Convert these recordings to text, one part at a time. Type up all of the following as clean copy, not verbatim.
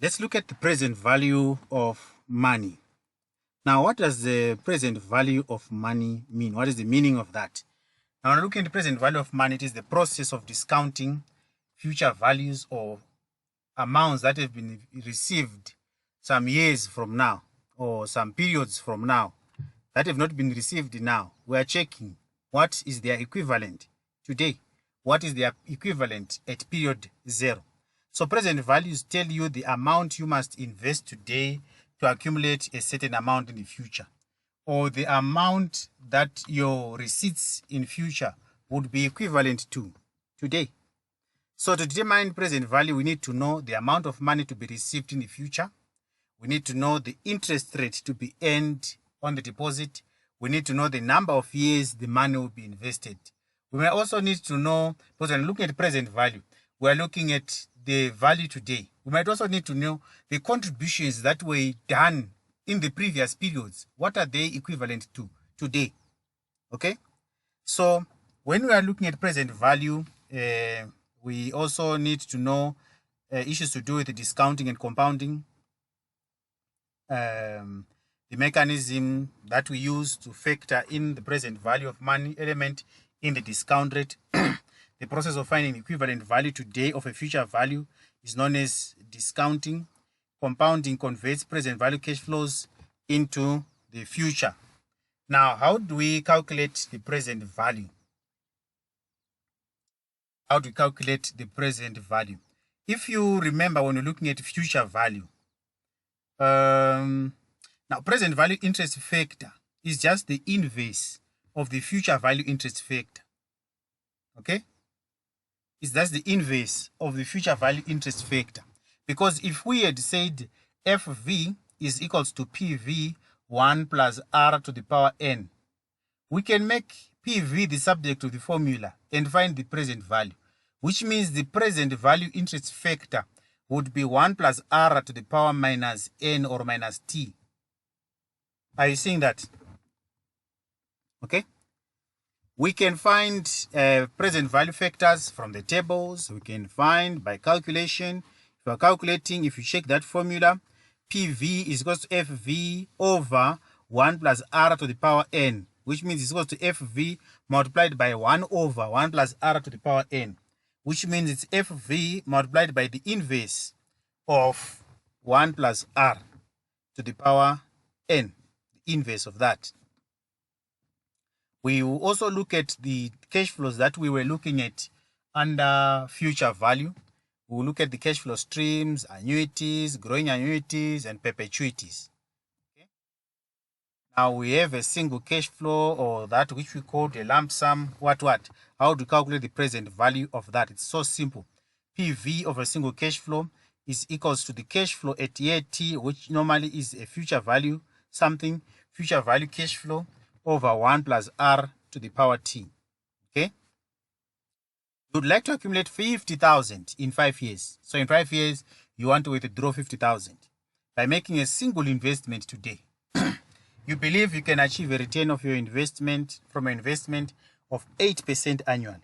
Let's look at the present value of money. Now, what does the present value of money mean? What is the meaning of that? Now, when looking at the present value of money, it is the process of discounting future values or amounts that have been received some years from now or some periods from now that have not been received now. We are checking what is their equivalent today. What is their equivalent at period zero? So present values tell you the amount you must invest today to accumulate a certain amount in the future, or the amount that your receipts in future would be equivalent to today. So to determine present value, we need to know the amount of money to be received in the future. We need to know the interest rate to be earned on the deposit. We need to know the number of years the money will be invested. We may also need to know, because when looking at present value, we are looking at the value today. We might also need to know the contributions that were done in the previous periods. What are they equivalent to today? Okay. So when we are looking at present value, we also need to know issues to do with the discounting and compounding, the mechanism that we use to factor in the present value of money element in the discount rate. The process of finding equivalent value today of a future value is known as discounting. Compounding converts present value cash flows into the future. Now, how do we calculate the present value? How do we calculate the present value? If you remember, when you're looking at future value, now present value interest factor is just the inverse of the future value interest factor. Okay? Is that's the inverse of the future value interest factor. Because if we had said FV is equals to PV 1 plus R to the power N, we can make PV the subject of the formula and find the present value, which means the present value interest factor would be 1 plus R to the power minus N or minus T. Are you seeing that? Okay. We can find present value factors from the tables. We can find by calculation. If you are calculating, if you check that formula, PV is equal to FV over 1 plus R to the power N, which means it's equal to FV multiplied by 1 over 1 plus R to the power N, which means it's FV multiplied by the inverse of 1 plus R to the power N, the inverse of that. We will also look at the cash flows that we were looking at under future value. We will look at the cash flow streams, annuities, growing annuities, and perpetuities. Okay. Now we have a single cash flow, or that which we call a lump sum. How to calculate the present value of that? It's so simple. PV of a single cash flow is equals to the cash flow at year T, which normally is a future value something, future value cash flow, over 1 plus R to the power T. Okay? You would like to accumulate 50,000 in 5 years. So in 5 years, you want to withdraw 50,000. By making a single investment today, you believe you can achieve a return of your investment from an investment of 8% annually.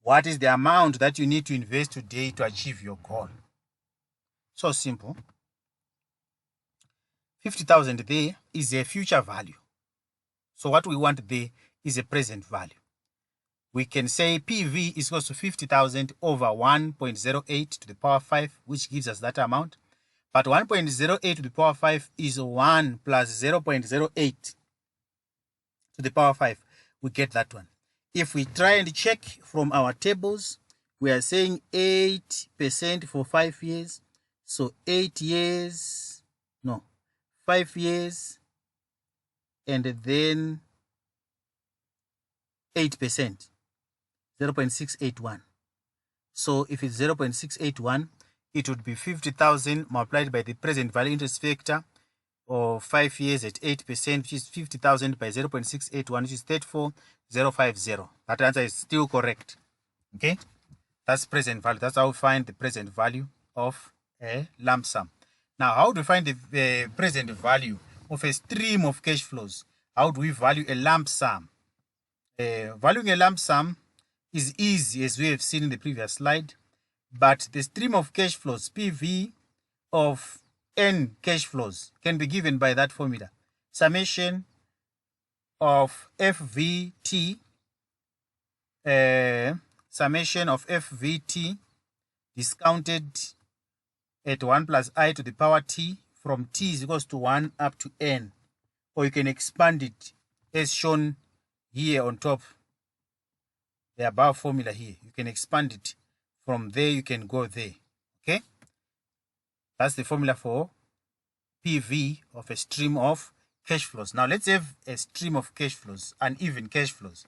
What is the amount that you need to invest today to achieve your goal? So simple. 50,000 there is a future value. So what we want there is a present value. We can say PV is equal to 50,000 over 1.08 to the power 5, which gives us that amount. But 1.08 to the power 5 is 1 plus 0.08 to the power 5. We get that one. If we try and check from our tables, we are saying 8% for 5 years. So 8 years, no, 5 years, and then 8%, 0.681. So if it's 0.681, it would be 50,000 multiplied by the present value interest factor of 5 years at 8%, which is 50,000 by 0.681, which is 34050. That answer is still correct. Okay, that's present value. That's how we find the present value of a lump sum. Now, how do we find the present value of a stream of cash flows? How do we value a lump sum? Valuing a lump sum is easy, as we have seen in the previous slide. but the stream of cash flows, PV of N cash flows, can be given by that formula. Summation of FVT, summation of FVT discounted at 1 plus I to the power T from T is equals to 1 up to N. Or you can expand it as shown here on top, the above formula here. You can expand it from there, you can go there. Okay, that's the formula for PV of a stream of cash flows. Now let's have a stream of cash flows, uneven cash flows.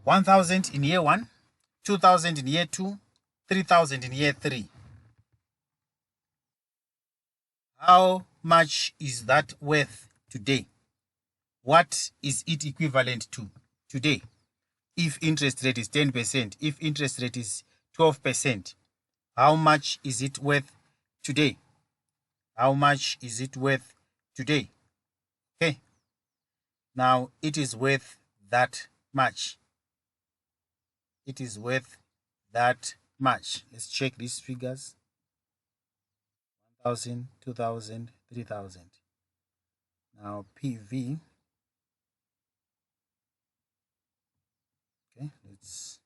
1,000 in year 1, 2,000 in year 2, 3,000 in year 3. How much is that worth today? What is it equivalent to today? If interest rate is 10%, if interest rate is 12%, how much is it worth today? How much is it worth today? Okay. Now it is worth that much. It is worth that much. Let's check these figures. 1,000, 2,000, 3,000. Now PV. Okay, let's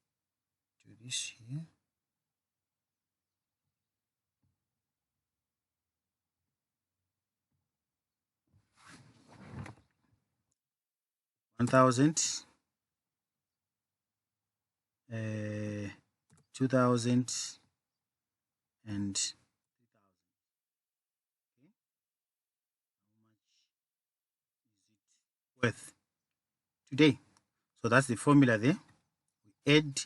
do this here. $1,000, 2,000, and 3,000. Worth today. So that's the formula there. We add,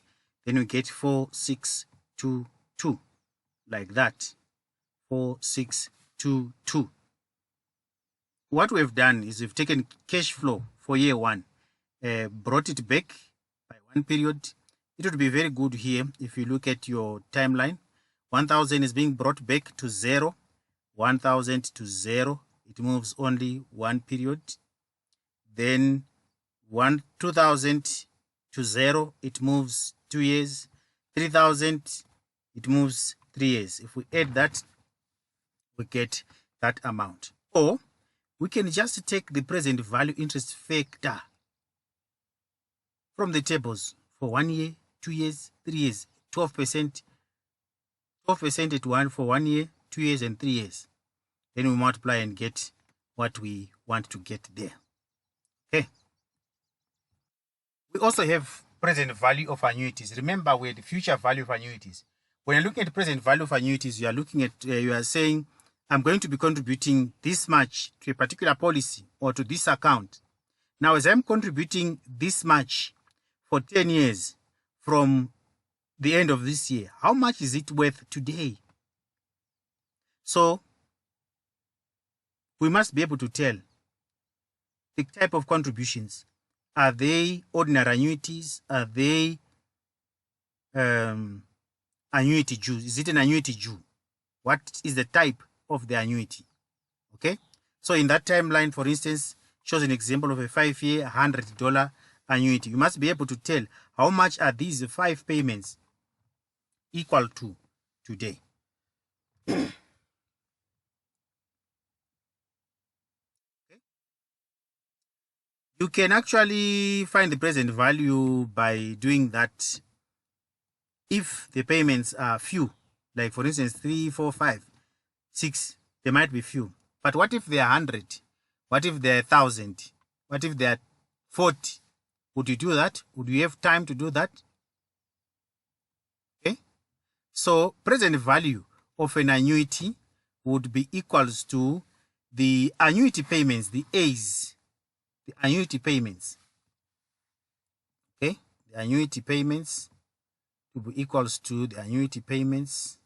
then we get 4,622, like that. 4,622. What we've done is we've taken cash flow for year 1, brought it back by 1 period. It would be very good here if you look at your timeline. 1,000 is being brought back to 0. 1,000 to 0. It moves only 1 period. Then 2,000 to 0, it moves 2 years. 3,000, it moves 3 years. If we add that, we get that amount. Or we can just take the present value interest factor from the tables for 1 year, 2 years, 3 years, 12%, 12% at 1 for 1 year, 2 years, and 3 years. Then we multiply and get what we want to get there. Okay. We also have present value of annuities. Remember, we had the future value of annuities. When you're looking at the present value of annuities, you are looking at, you are saying, I'm going to be contributing this much to a particular policy or to this account. Now, as I'm contributing this much for 10 years from the end of this year, how much is it worth today? So, we must be able to tell the type of contributions. Are they ordinary annuities? Are they annuity due? Is it an annuity due? What is the type of the annuity? Okay. So in that timeline, for instance, shows an example of a 5-year $100 annuity. You must be able to tell how much are these 5 payments equal to today. You can actually find the present value by doing that if the payments are few, like for instance 3, 4, 5, 6, they might be few. But what if they are 100? What if they are 1,000? What if they are 40? Would you do that? Would you have time to do that? Okay. So present value of an annuity would be equals to the annuity payments, the A's. The annuity payments, okay, the annuity payments will be equals to the annuity payments,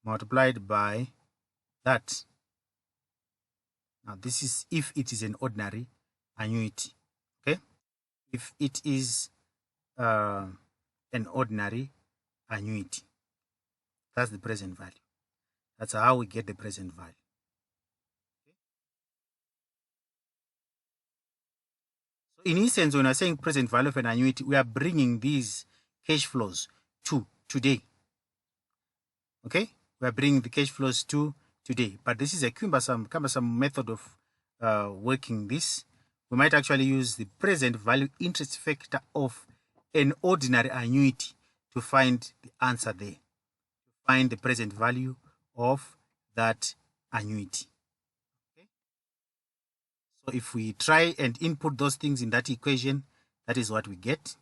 multiplied by that. Now this is if it is an ordinary annuity, okay. If it is an ordinary annuity, that's the present value. That's how we get the present value. Okay. In essence, when we're saying present value of an annuity, we are bringing these cash flows to today. Okay, we are bringing the cash flows to today, but this is a cumbersome method of working this. We might actually use the present value interest factor of an ordinary annuity to find the answer there. Find the present value of that annuity. Okay. So if we try and input those things in that equation, that is what we get.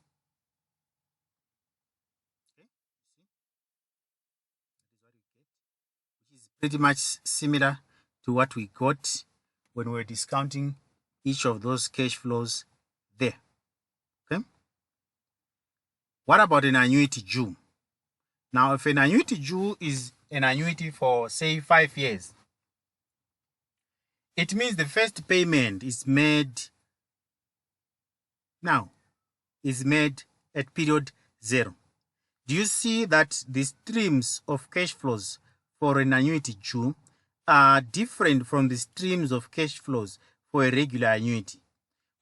Okay. Which is pretty much similar to what we got when we were discounting each of those cash flows there. Okay. What about an annuity due? Now, if an annuity due is an annuity for, say, 5 years, it means the first payment is made now, is made at period 0. Do you see that the streams of cash flows for an annuity due are different from the streams of cash flows for a regular annuity,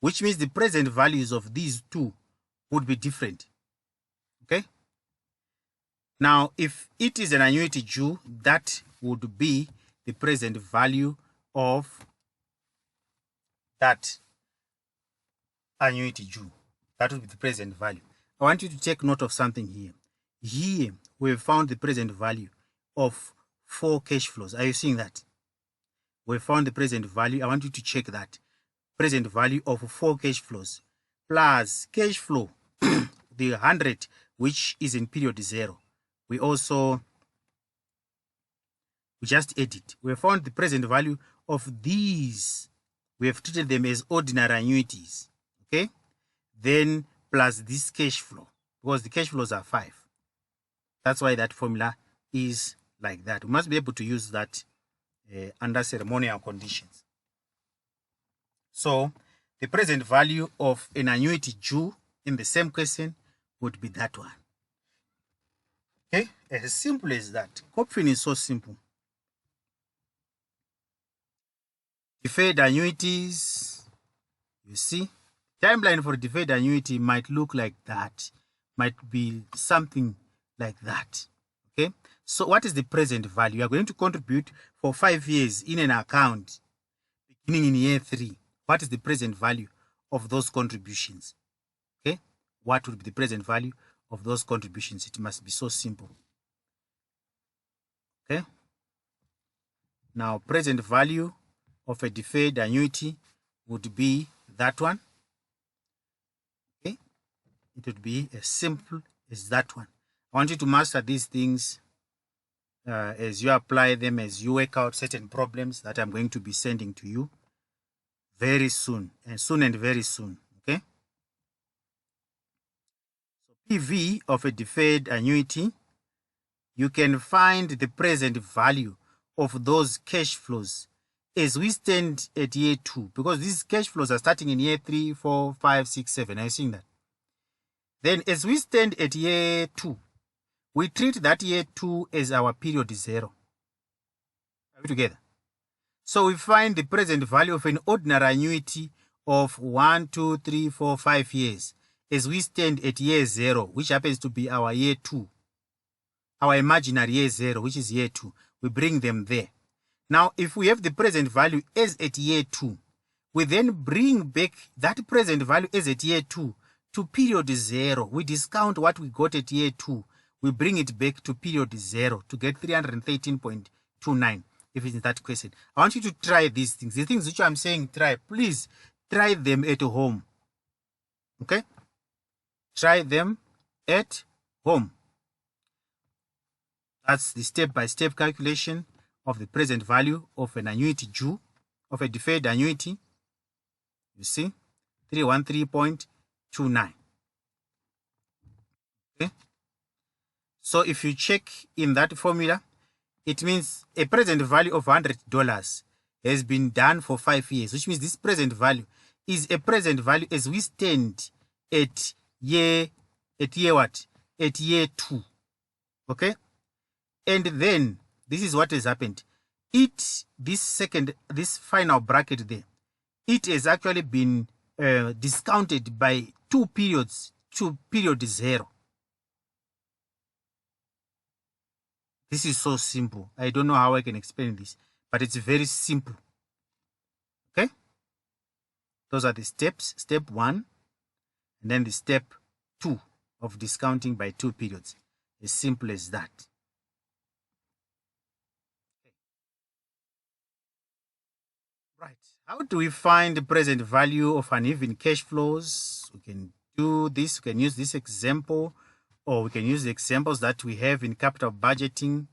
which means the present values of these two would be different. Okay. Now, if it is an annuity due, that would be the present value of that annuity due. That would be the present value. I want you to take note of something here. Here, we have found the present value of 4 cash flows. Are you seeing that? We found the present value. I want you to check that. Present value of 4 cash flows plus cash flow, the 100, which is in period 0. We just edit. We have found the present value of these. We have treated them as ordinary annuities. Okay? Then plus this cash flow, because the cash flows are 5. That's why that formula is like that. We must be able to use that under ceremonial conditions. So the present value of an annuity due in the same question would be that one. Okay, as simple as that. Copying is so simple. Deferred annuities, you see, timeline for deferred annuity might look like that, might be something like that. Okay, so what is the present value? You are going to contribute for 5 years in an account beginning in year 3. What is the present value of those contributions? Okay, what would be the present value of those contributions? It must be so simple. Okay, now present value of a deferred annuity would be that one. Okay, it would be as simple as that one. I want you to master these things as you apply them, as you work out certain problems that I'm going to be sending to you very soon, and very soon. Okay, so PV of a deferred annuity, you can find the present value of those cash flows as we stand at year 2, because these cash flows are starting in year 3, 4, 5, 6, 7. Are you seeing that? Then as we stand at year 2, we treat that year 2 as our period 0. Are we together? So we find the present value of an ordinary annuity of 1, 2, 3, 4, 5 years as we stand at year 0, which happens to be our year 2. Our imaginary year 0, which is year 2. We bring them there. Now, if we have the present value as at year 2, we then bring back that present value as at year 2 to period 0. We discount what we got at year 2. We bring it back to period 0 to get 313.29 if it's that question. I want you to try these things. The things which I'm saying try, please try them at home. Okay? Try them at home. That's the step-by-step calculation of the present value of an annuity due, of a deferred annuity. You see, 313.29. Okay. So if you check in that formula, it means a present value of $100 has been done for 5 years, which means this present value is a present value as we stand at year 2. Okay. And then this is what has happened. This final bracket there, it has actually been discounted by 2 periods to period 0. This is so simple. I don't know how I can explain this, but it's very simple. Okay? Those are the steps. Step 1, and then the step 2 of discounting by 2 periods. As simple as that. Right. How do we find the present value of uneven cash flows? We can do this. We can use this example, or we can use the examples that we have in capital budgeting.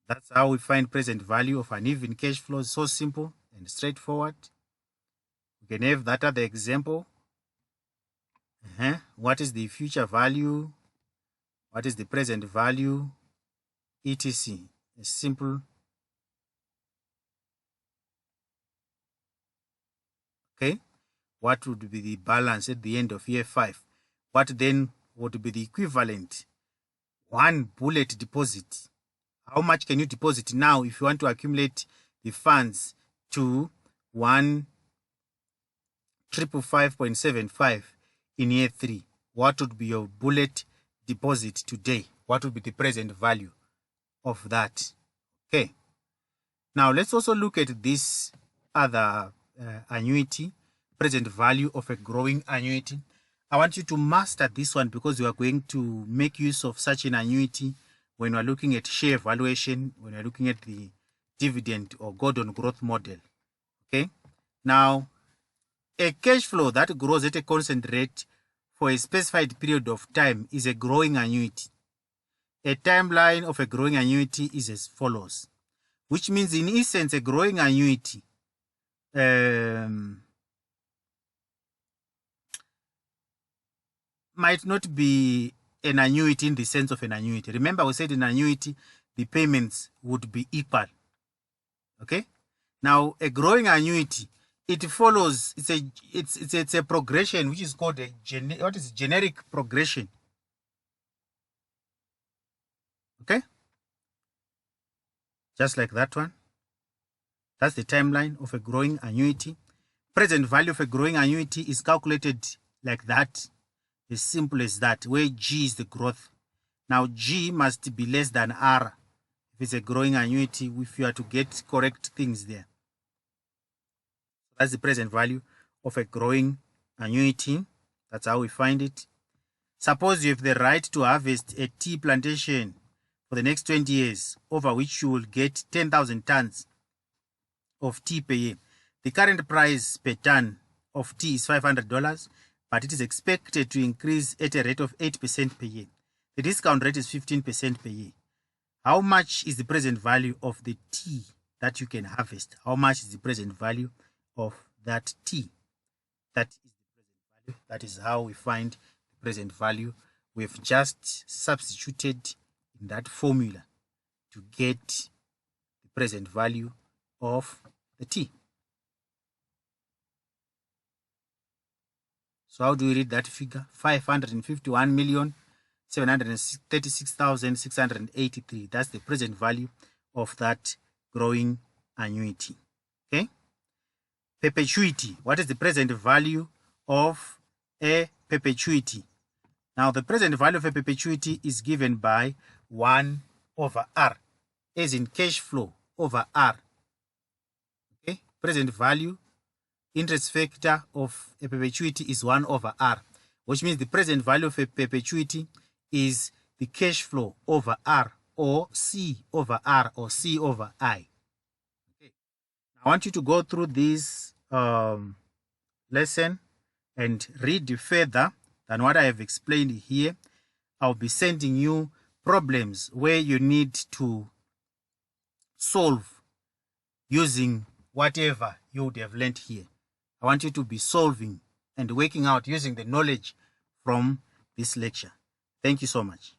That's how we find present value of uneven cash flows. So simple and straightforward. We can have that other example. What is the future value? What is the present value? etc. A simple. Okay. What would be the balance at the end of year 5? What then would be the equivalent? One bullet deposit. How much can you deposit now if you want to accumulate the funds to 1,555.75 in year 3? What would be your bullet deposit today? What would be the present value of that? Okay. Now let's also look at this other annuity, present value of a growing annuity. I want you to master this one because you are going to make use of such an annuity when we're looking at share valuation, when we're looking at the dividend or Gordon growth model. Okay. Now, a cash flow that grows at a constant rate for a specified period of time is a growing annuity. A timeline of a growing annuity is as follows, which means in essence a growing annuity might not be an annuity in the sense of an annuity. Remember, we said in annuity, the payments would be equal. Okay? Now, a growing annuity, it follows, it's a progression which is called a generic progression. Okay? Just like that one. That's the timeline of a growing annuity. Present value of a growing annuity is calculated like that. As simple as that, where G is the growth. Now, G must be less than R if it's a growing annuity, if you are to get correct things there. That's the present value of a growing annuity. That's how we find it. Suppose you have the right to harvest a tea plantation for the next 20 years, over which you will get 10,000 tons of tea per year. The current price per ton of tea is $500, but it is expected to increase at a rate of 8% per year. The discount rate is 15% per year. How much is the present value of the tea that you can harvest? How much is the present value of that tea? That is the present value. That is how we find the present value. We've just substituted in that formula to get the present value of the tea. So how do we read that figure? 551,736,683. That's the present value of that growing annuity. Okay. Perpetuity. What is the present value of a perpetuity? Now, the present value of a perpetuity is given by 1 over R, as in cash flow over R. Okay. Present value, interest factor of a perpetuity is 1 over R, which means the present value of a perpetuity is the cash flow over R, or C over R, or C over I. Okay. I want you to go through this lesson and read further than what I have explained here. I'll be sending you problems where you need to solve using whatever you would have learned here. I want you to be solving and working out using the knowledge from this lecture. Thank you so much.